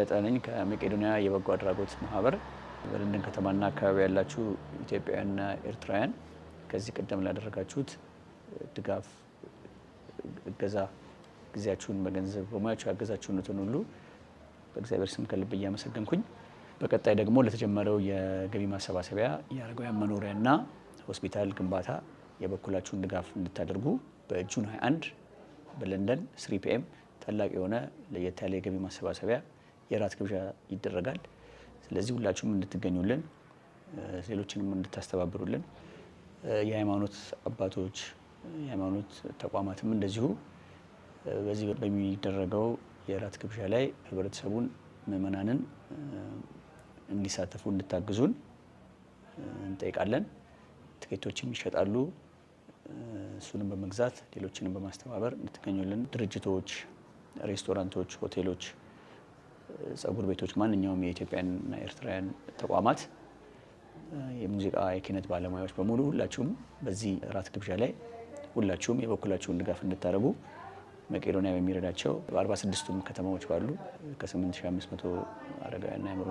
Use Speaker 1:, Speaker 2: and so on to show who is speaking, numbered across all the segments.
Speaker 1: በለጠ ነኝ ከመቄዶንያ የበጎ አድራጎት ማህበር። በለንደን ከተማና አካባቢ ያላችሁ ኢትዮጵያውያንና ኤርትራውያን ከዚህ ቀደም ላደረጋችሁት ድጋፍ፣ እገዛ፣ ጊዜያችሁን በገንዘብ በሙያችሁ ያገዛችሁትን ሁሉ በእግዚአብሔር ስም ከልብ እያመሰገንኩኝ በቀጣይ ደግሞ ለተጀመረው የገቢ ማሰባሰቢያ የአረጋውያን መኖሪያና ሆስፒታል ግንባታ የበኩላችሁን ድጋፍ እንድታደርጉ በጁን 21 በለንደን 3 PM ታላቅ የሆነ ለየት ያለ የገቢ ማሰባሰቢያ የራት ግብዣ ይደረጋል። ስለዚህ ሁላችሁም እንድትገኙልን፣ ሌሎችንም እንድታስተባብሩልን፣ የሃይማኖት አባቶች፣ የሃይማኖት ተቋማትም እንደዚሁ በዚህ በሚደረገው የራት ግብዣ ላይ ህብረተሰቡን ምእመናንን እንዲሳተፉ እንድታግዙን እንጠይቃለን። ትኬቶችም ይሸጣሉ። እሱንም በመግዛት ሌሎችንም በማስተባበር እንድትገኙልን። ድርጅቶች፣ ሬስቶራንቶች፣ ሆቴሎች፣ ጸጉር ቤቶች፣ ማንኛውም የኢትዮጵያና ኤርትራውያን ተቋማት፣ የሙዚቃ የኪነት ባለሙያዎች በሙሉ ሁላችሁም በዚህ ራት ግብዣ ላይ ሁላችሁም የበኩላችሁን ድጋፍ እንድታደርጉ መቄዶንያ በሚረዳቸው በ46ቱም ከተማዎች ባሉ ከ8500 አረጋውያንና የአእምሮ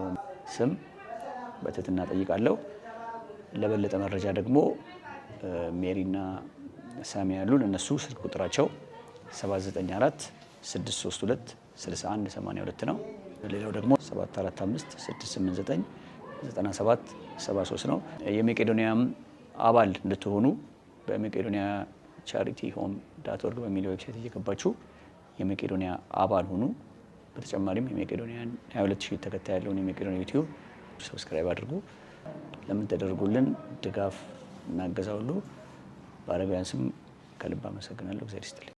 Speaker 1: ስም በትህትና ጠይቃለሁ። ለበለጠ መረጃ ደግሞ ሜሪና ሳሚ ያሉን እነሱ ስልክ ቁጥራቸው 794 632 6182 ነው። ሌላው ደግሞ 745 689 97 73 ነው። የመቄዶንያም አባል እንድትሆኑ በመቄዶንያ charityhome.org በሚለው ዌብሳይት እየገባችሁ የመቄዶንያ አባል ሁኑ። በተጨማሪም የመቄዶንያን 22000 ተከታይ ያለውን የመቄዶንያ ዩቲዩብ ሰብስክራይብ አድርጉ። ለምን ተደርጉልን ድጋፍ እና እገዛ ሁሉ በአረጋውያን ስም ከልብ አመሰግናለሁ። እግዚአብሔር ይስጥልኝ።